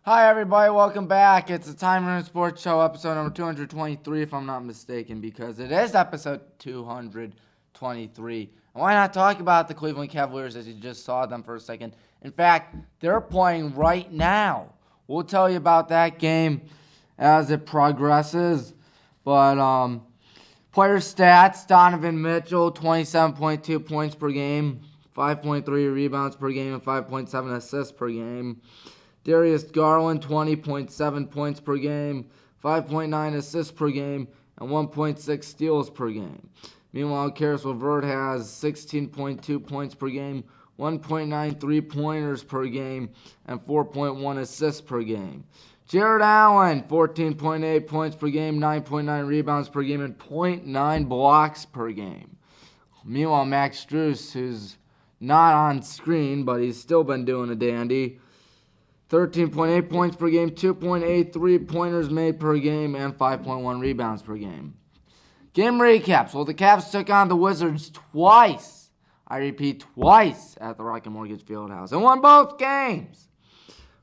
Hi everybody, welcome back. It's the Tommy Maroon Sports Show, episode number 223 if I'm not mistaken, because it is episode 223. And why not talk about the Cleveland Cavaliers as you just saw them for a second? In fact, they're playing right now. We'll tell you about that game as it progresses. But player stats, Donovan Mitchell, 27.2 points per game, 5.3 rebounds per game, and 5.7 assists per game. Darius Garland, 20.7 points per game, 5.9 assists per game, and 1.6 steals per game. Meanwhile, Caris LeVert has 16.2 points per game, 1.9 three-pointers per game, and 4.1 assists per game. Jared Allen, 14.8 points per game, 9.9 rebounds per game, and 0.9 blocks per game. Meanwhile, Max Strus, who's not on screen, but he's still been doing a dandy, 13.8 points per game, 2.8 three-pointers made per game, and 5.1 rebounds per game. Game recaps. Well, the Cavs took on the Wizards twice. I repeat, twice at the Rocket Mortgage Fieldhouse and won both games.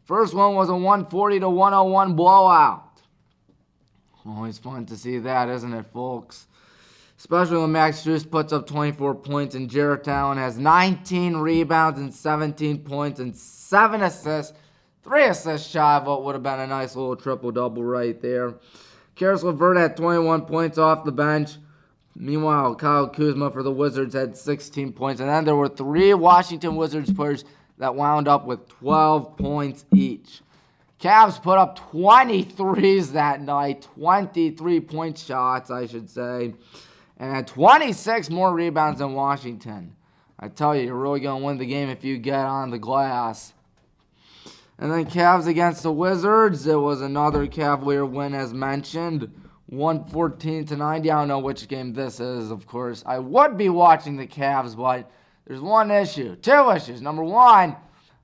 First one was a 140-101 blowout. Always fun to see that, isn't it, folks? Especially when Max Strus puts up 24 points and Jarrett Allen has 19 rebounds and 17 points and 7 assists. 3 assists shy of what would have been a nice little triple-double right there. Caris LeVert had 21 points off the bench. Meanwhile, Kyle Kuzma for the Wizards had 16 points. And then there were 3 Washington Wizards players that wound up with 12 points each. Cavs put up 23s that night. 23-point shots, I should say. And had 26 more rebounds than Washington. I tell you, you're really going to win the game if you get on the glass. And then Cavs against the Wizards. It was another Cavalier win as mentioned. 114-90. I don't know which game this is, of course. I would be watching the Cavs, but there's one issue. 2 issues. Number 1,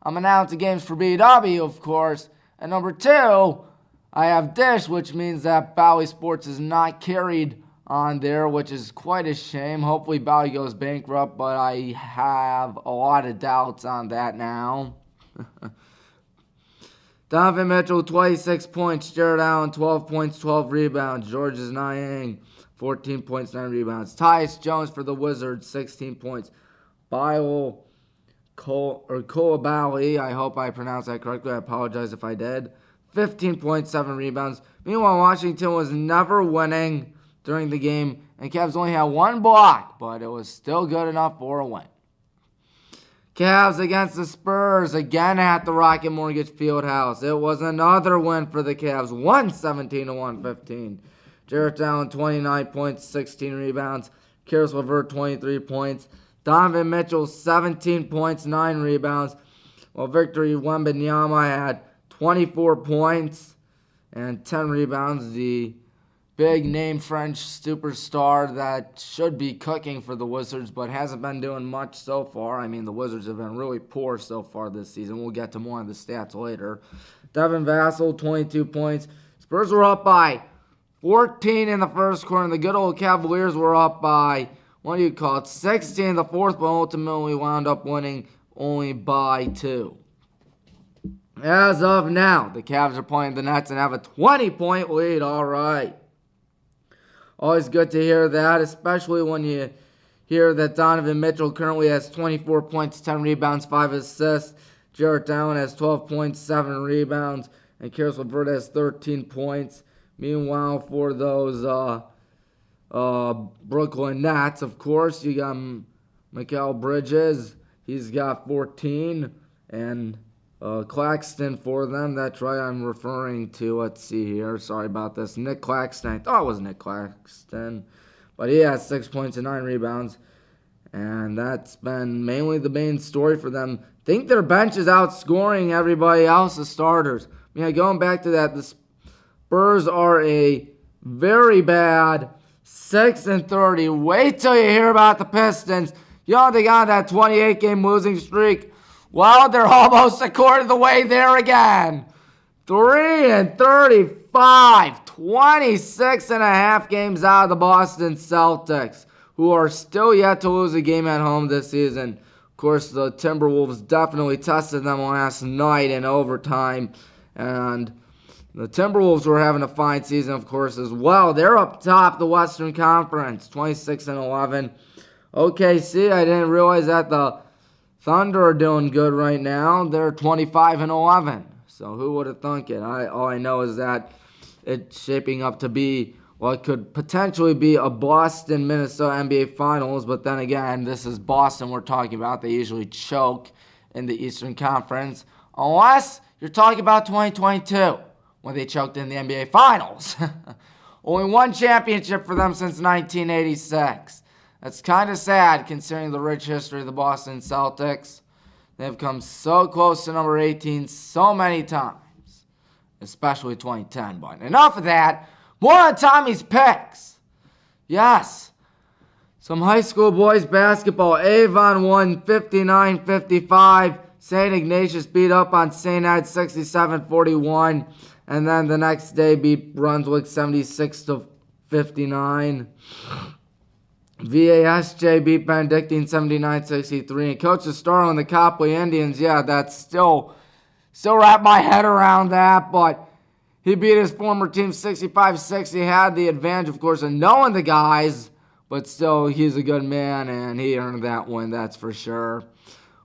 I'm announcing games for BW, of course. And number 2, I have Dish, which means that Bally Sports is not carried on there, which is quite a shame. Hopefully Bally goes bankrupt, but I have a lot of doubts on that now. Donovan Mitchell, 26 points. Jared Allen, 12 points, 12 rebounds. Georges Niang, 14 points, 9 rebounds. Tyus Jones for the Wizards, 16 points. Bilal Coulibaly, I hope I pronounced that correctly. I apologize if I did. 15 points, 7 rebounds. Meanwhile, Washington was never winning during the game, and Cavs only had 1 block, but it was still good enough for a win. Cavs against the Spurs, again at the Rocket Mortgage Fieldhouse. It was another win for the Cavs, 117-115. Jarrett Allen, 29 points, 16 rebounds. Caris LeVert, 23 points. Donovan Mitchell, 17 points, 9 rebounds. While Victor Wembanyama had 24 points and 10 rebounds. The big-name French superstar that should be cooking for the Wizards, but hasn't been doing much so far. I mean, the Wizards have been really poor so far this season. We'll get to more of the stats later. Devin Vassell, 22 points. Spurs were up by 14 in the first quarter, and the good old Cavaliers were up by, 16 in the fourth, but ultimately wound up winning only by 2. As of now, the Cavs are playing the Nets and have a 20-point lead. All right. Always good to hear that, especially when you hear that Donovan Mitchell currently has 24 points, 10 rebounds, 5 assists. Jarrett Allen has 12 points, 7 rebounds, and Caris LeVert has 13 points. Meanwhile, for those Brooklyn Nets, of course, you got Mikal Bridges. He's got 14, and Claxton for them. That's right, I'm referring to, let's see here, sorry about this, Nick Claxton. I thought it was Nick Claxton, but he has 6 points and 9 rebounds, and that's been mainly the main story for them. I think their bench is outscoring everybody else's starters. I mean, going back to that, the Spurs are a very bad 6-30. Wait till you hear about the Pistons. You know, they got that 28-game losing streak. Well, they're almost a quarter of the way there again. 3-35, 26.5 games out of the Boston Celtics, who are still yet to lose a game at home this season. Of course, the Timberwolves definitely tested them last night in overtime And the Timberwolves were having a fine season, of course, as well. They're up top the Western Conference, 26-11. OKC, I didn't realize that the Thunder are doing good right now. They're 25-11. So who would have thunk it? All I know is that it's shaping up to be what could potentially be a Boston-Minnesota NBA Finals. But then again, this is Boston we're talking about. They usually choke in the Eastern Conference. Unless you're talking about 2022, when they choked in the NBA Finals. Only one championship for them since 1986. That's kind of sad considering the rich history of the Boston Celtics. They've come so close to number 18 so many times, especially 2010. But enough of that. More on Tommy's picks. Yes, some high school boys basketball. Avon won 59-55. St. Ignatius beat up on St. Ed 67-41. And then the next day beat Brunswick 76-59. VASJ beat Benedictine 79-63. And Coach Estaro and the Copley Indians, yeah, that's still wrap my head around that. But he beat his former team 65-6. He had the advantage, of course, of knowing the guys. But still, he's a good man, and he earned that win, that's for sure.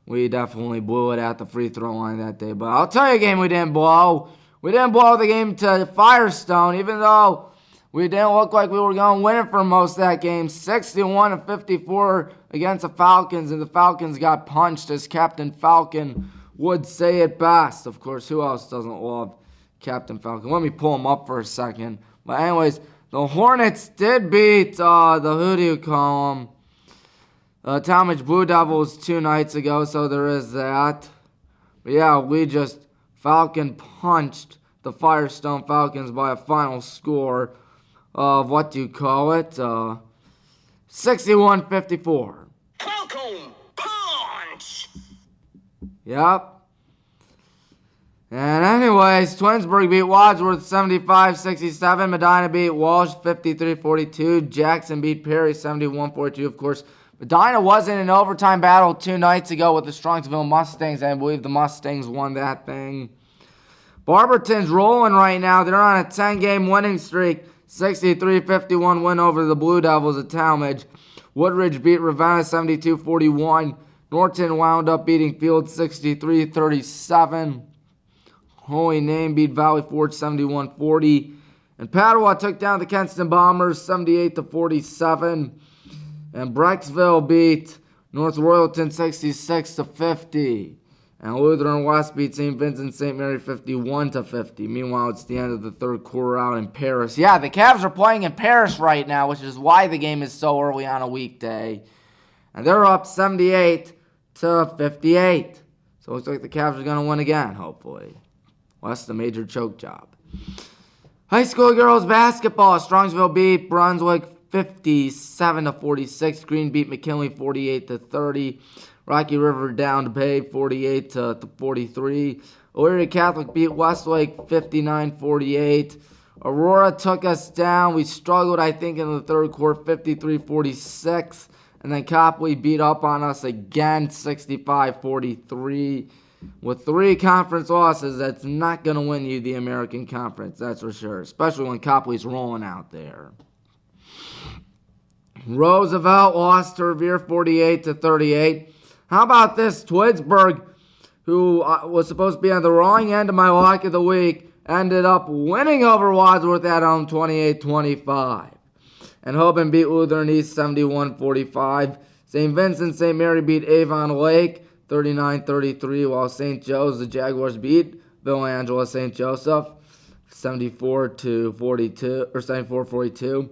We definitely blew it at the free throw line that day. But I'll tell you a game we didn't blow. We didn't blow the game to Firestone, even though we didn't look like we were going to win it for most of that game. 61-54 against the Falcons, and the Falcons got punched, as Captain Falcon would say it best. Of course, who else doesn't love Captain Falcon? Let me pull him up for a second. But anyways, the Hornets did beat who do you call them? Talmadge Blue Devils 2 nights ago, so there is that. But yeah, we just Falcon punched the Firestone Falcons by a final score of, 61-54. Falcon punch! Yep. And anyways, Twinsburg beat Wadsworth 75-67. Medina beat Walsh 53-42. Jackson beat Perry 71-42. Of course, Medina was in an overtime battle 2 nights ago with the Strongsville Mustangs, and I believe the Mustangs won that thing. Barberton's rolling right now. They're on a 10-game winning streak. 63-51 win over the Blue Devils at Talmadge. Woodridge beat Ravenna 72-41. Norton wound up beating Field 63-37. Holy Name beat Valley Forge 71-40. And Padua took down the Kenston Bombers 78-47. And Brecksville beat North Royalton 66-50. And Lutheran West beat St. Vincent St. Mary 51-50. Meanwhile, it's the end of the third quarter out in Paris. Yeah, the Cavs are playing in Paris right now, which is why the game is so early on a weekday. And they're up 78-58. So it looks like the Cavs are going to win again, hopefully. Well, that's the major choke job. High school girls basketball. Strongsville beat Brunswick 57-46. Green beat McKinley 48-30. Rocky River down to Bay 48-43. Elyria Catholic beat Westlake 59-48. Aurora took us down. We struggled, I think, in the third quarter, 53-46. And then Copley beat up on us again, 65-43. With 3 conference losses, that's not going to win you the American Conference, that's for sure. Especially when Copley's rolling out there. Roosevelt lost to Revere 48-38. How about this? Twinsburg, who was supposed to be on the wrong end of my lock of the week, ended up winning over Wadsworth at home 28-25. And Hoban beat Lutheran East 71-45. St. Vincent St. Mary beat Avon Lake 39-33, while St. Joe's, the Jaguars, beat Villa St. Joseph 74-42.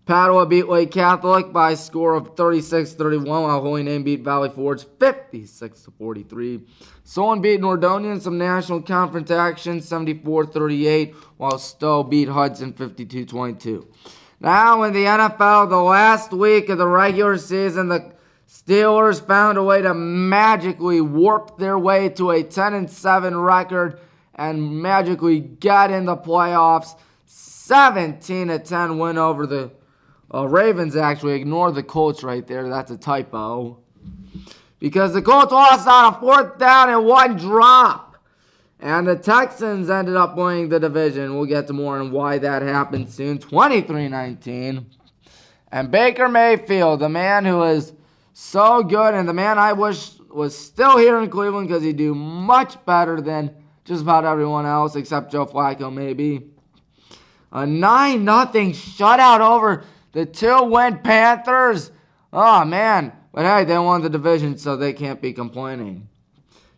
Padua beat Lake Catholic by a score of 36-31, while Holy Name beat Valley Forge 56-43. Solon beat Nordonia in some National Conference action 74-38, while Stowe beat Hudson 52-22. Now in the NFL, the last week of the regular season, the Steelers found a way to magically warp their way to a 10-7 record and magically get in the playoffs. 17-10 win over the Ravens. Actually, ignore the Colts right there. That's a typo. Because the Colts lost on a 4th down and 1 drop. And the Texans ended up winning the division. We'll get to more on why that happened soon. 23-19. And Baker Mayfield, the man who is so good and the man I wish was still here in Cleveland because he'd do much better than just about everyone else except Joe Flacco maybe. A 9-0 shutout over the 2-win Panthers. Oh, man. But hey, they won the division, so they can't be complaining.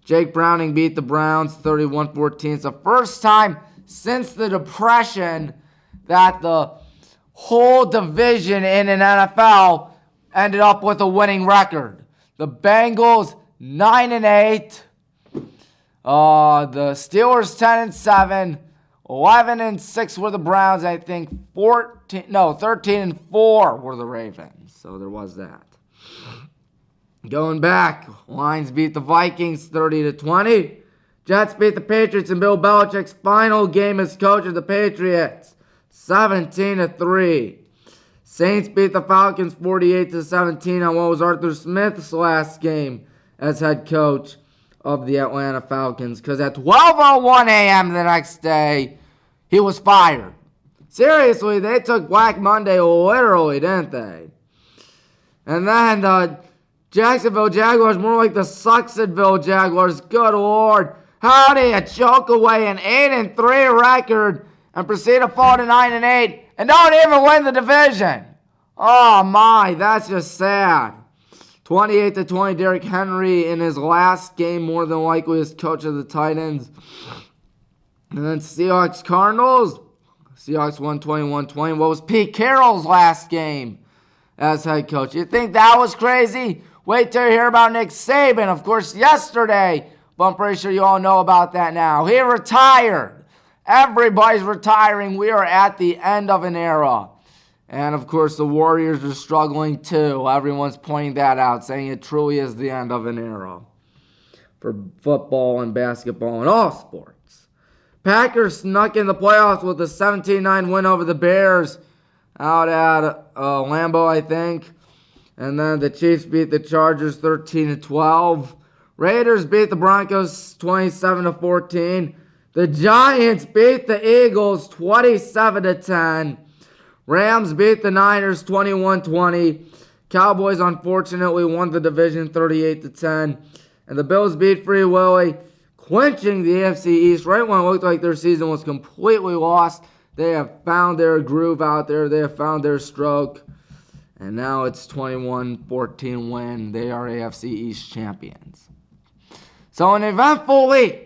Jake Browning beat the Browns 31-14. It's the first time since the Depression that the whole division in an NFL ended up with a winning record. The Bengals 9-8. The Steelers 10-7. 11-6 were the Browns. I think 13-4 were the Ravens. So there was that. Going back, Lions beat the Vikings 30-20. Jets beat the Patriots in Bill Belichick's final game as coach of the Patriots, 17-3. Saints beat the Falcons 48-17 on what was Arthur Smith's last game as head coach of the Atlanta Falcons, because at 12:01 a.m. the next day, he was fired. Seriously, they took Black Monday literally, didn't they? And then the Jacksonville Jaguars, more like the Sucksonville Jaguars, good Lord. How do you choke away an 8-3 record and proceed to fall to 9-8 and don't even win the division? Oh my, that's just sad. 28-20, Derrick Henry in his last game, more than likely as coach of the Titans. And then Seahawks Cardinals. Seahawks won 21-20. What was Pete Carroll's last game as head coach? You think that was crazy? Wait till you hear about Nick Saban, of course, yesterday. But I'm pretty sure you all know about that now. He retired. Everybody's retiring. We are at the end of an era. And, of course, the Warriors are struggling, too. Everyone's pointing that out, saying it truly is the end of an era for football and basketball and all sports. Packers snuck in the playoffs with a 17-9 win over the Bears out at Lambeau, I think. And then the Chiefs beat the Chargers 13-12. Raiders beat the Broncos 27-14. The Giants beat the Eagles 27-10. Rams beat the Niners 21-20. Cowboys unfortunately won the division 38-10. And the Bills beat Free Willy, clinching the AFC East right when it looked like their season was completely lost. They have found their groove out there. They have found their stroke. And now it's 21-14 win. They are AFC East champions. So an eventful week.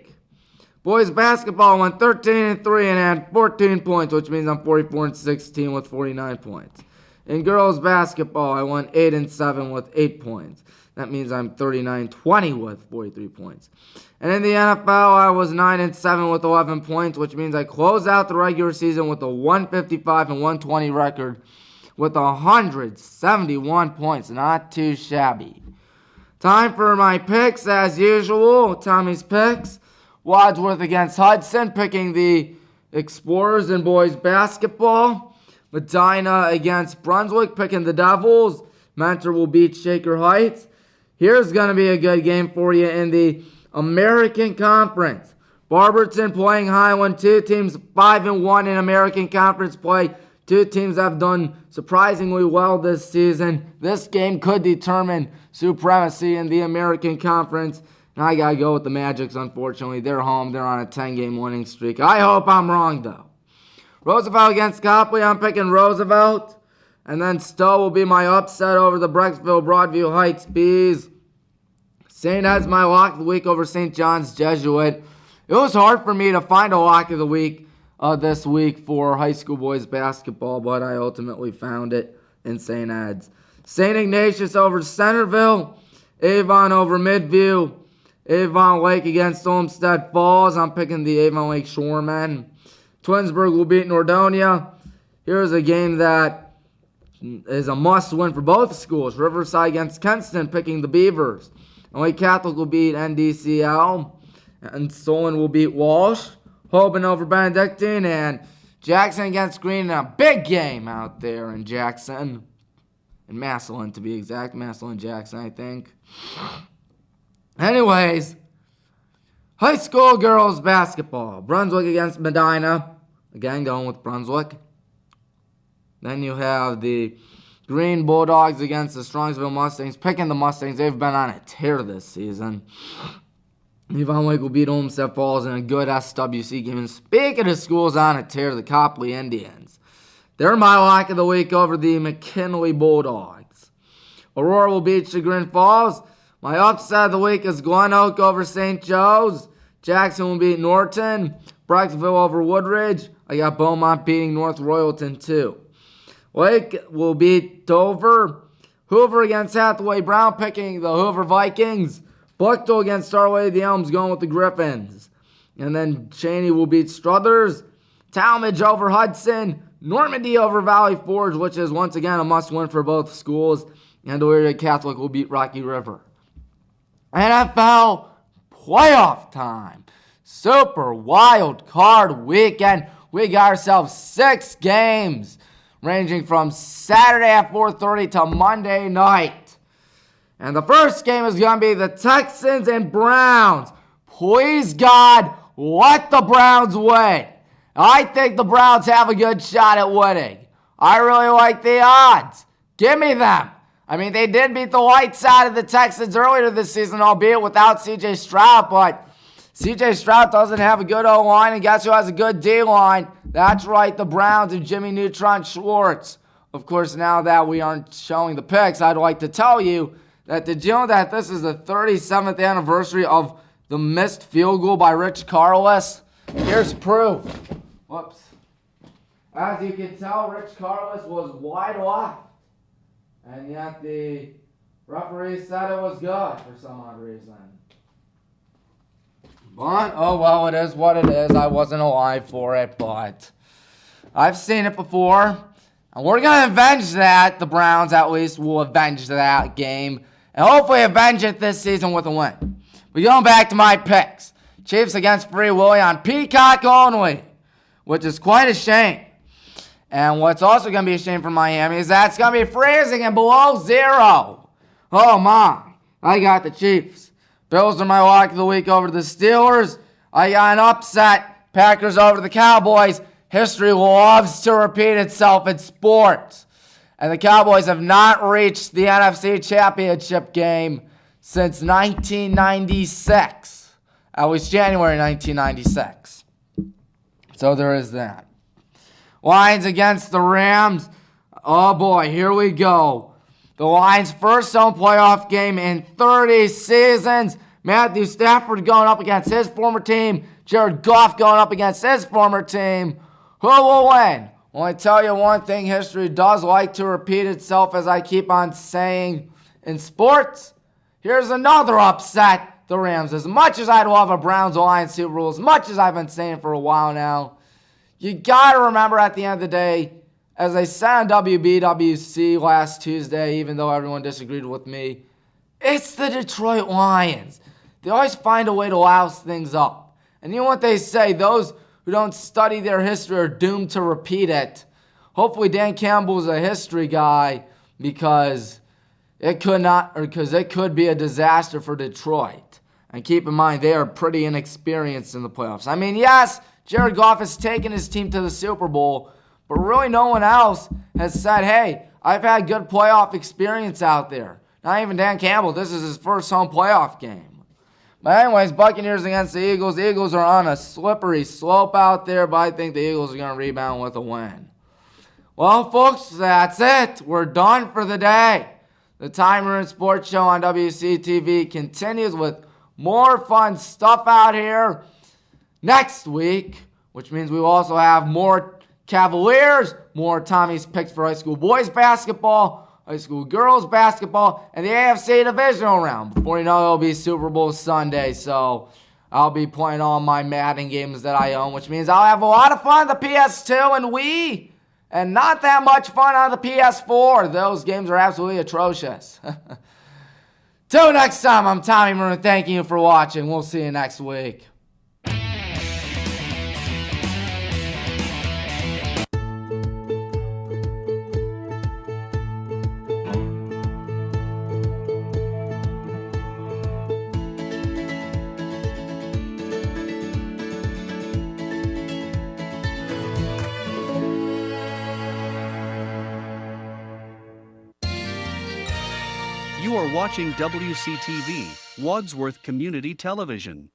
Boys basketball went 13-3 and had 14 points, which means I'm 44-16 with 49 points. In girls basketball, I went 8-7 with 8 points. That means I'm 39-20 with 43 points. And in the NFL, I was 9-7 with 11 points, which means I closed out the regular season with a 155-120 record with 171 points. Not too shabby. Time for my picks, as usual. Tommy's picks. Wadsworth against Hudson, picking the Explorers in boys basketball. Medina against Brunswick, picking the Devils. Mentor will beat Shaker Heights. Here's going to be a good game for you in the American Conference. Barberton playing Highland. Two teams 5-1 in American Conference play. Two teams have done surprisingly well this season. This game could determine supremacy in the American Conference. And I got to go with the Magics, unfortunately. They're home. They're on a 10-game winning streak. I hope I'm wrong, though. Roosevelt against Copley. I'm picking Roosevelt. And then Stowe will be my upset over the Brecksville Broadview Heights Bees. St. Ed's my lock of the week over St. John's Jesuit. It was hard for me to find a lock of the week this week for high school boys basketball, but I ultimately found it in St. Ed's. St. Ignatius over Centerville. Avon over Midview. Avon Lake against Olmsted Falls. I'm picking the Avon Lake Shoremen. Twinsburg will beat Nordonia. Here's a game that is a must-win for both schools. Riverside against Kenston, picking the Beavers. And Lake Catholic will beat NDCL. And Solon will beat Walsh. Hoban over Benedictine. And Jackson against Green in a big game out there in Jackson. In Massillon, to be exact. Massillon-Jackson, I think. Anyways, High school girls basketball. Brunswick against Medina. Again, going with Brunswick. Then you have the Green Bulldogs against the Strongsville Mustangs. Picking the Mustangs. They've been on a tear this season. Yvonne Lake will beat Olmsted Falls in a good SWC game. And speaking of schools on a tear, the Copley Indians. They're my lock of the week over the McKinley Bulldogs. Aurora will beat Chagrin Falls. My upset of the week is Glen Oak over St. Joe's. Jackson will beat Norton. Brecksville over Woodridge. I got Beaumont beating North Royalton too. Lake will beat Dover. Hoover against Hathaway Brown, picking the Hoover Vikings. Bucktown against Starway the Elms, going with the Griffins. And then Cheney will beat Struthers. Talmadge over Hudson. Normandy over Valley Forge, which is once again a must-win for both schools. And Elyria Catholic will beat Rocky River. NFL playoff time. Super wild card weekend. We got ourselves 6 games ranging from Saturday at 4:30 to Monday night. And the first game is going to be the Texans and Browns. Please, God, let the Browns win. I think the Browns have a good shot at winning. I really like the odds. Give me them. I mean, they did beat the lights out of the Texans earlier this season, albeit without C.J. Stroud, but C.J. Stroud doesn't have a good O-line, and guess who has a good D-line? That's right, the Browns and Jimmy Neutron Schwartz. Of course, now that we aren't showing the picks, I'd like to tell you that did you know that this is the 37th anniversary of the missed field goal by Rich Carlis? Here's proof. Whoops. As you can tell, Rich Carlis was wide left. And yet the referee said it was good for some odd reason. But, oh well, it is what it is. I wasn't alive for it, but I've seen it before. And we're going to avenge that. The Browns, at least, will avenge that game. And hopefully avenge it this season with a win. We're going back to my picks. Chiefs against Free Willy on Peacock only, which is quite a shame. And what's also going to be a shame for Miami is that it's going to be freezing and below 0. Oh my. I got the Chiefs. Bills are my lock of the week over the Steelers. I got an upset. Packers over the Cowboys. History loves to repeat itself in sports. And the Cowboys have not reached the NFC Championship game since 1996. At least January 1996. So there is that. Lions against the Rams. Oh boy, here we go. The Lions' first home playoff game in 30 seasons. Matthew Stafford going up against his former team. Jared Goff going up against his former team. Who will win? Well, I tell you one thing, history does like to repeat itself, as I keep on saying in sports. Here's another upset. The Rams. As much as I'd love a Browns-Lions Super Bowl, as much as I've been saying for a while now, you got to remember at the end of the day, as I said on WBWC last Tuesday, even though everyone disagreed with me, it's the Detroit Lions. They always find a way to louse things up. And you know what they say, those who don't study their history are doomed to repeat it. Hopefully Dan Campbell's a history guy, because it could be a disaster for Detroit. And keep in mind, they are pretty inexperienced in the playoffs. I mean, yes, Jared Goff has taken his team to the Super Bowl, but really no one else has said, hey, I've had good playoff experience out there. Not even Dan Campbell. This is his first home playoff game. But anyways, Buccaneers against the Eagles. The Eagles are on a slippery slope out there, but I think the Eagles are going to rebound with a win. Well, folks, that's it. We're done for the day. The Tommy Maroon Sports Show on WCTV continues with more fun stuff out here next week, which means we will also have more Cavaliers, more Tommy's picks for high school boys basketball, high school girls basketball, and the AFC divisional round. Before you know it, it'll be Super Bowl Sunday, so I'll be playing all my Madden games that I own, which means I'll have a lot of fun on the PS2 and Wii, and not that much fun on the PS4. Those games are absolutely atrocious. Till next time, I'm Tommy Maroon. Thanking you for watching. We'll see you next week. You are watching WCTV, Wadsworth Community Television.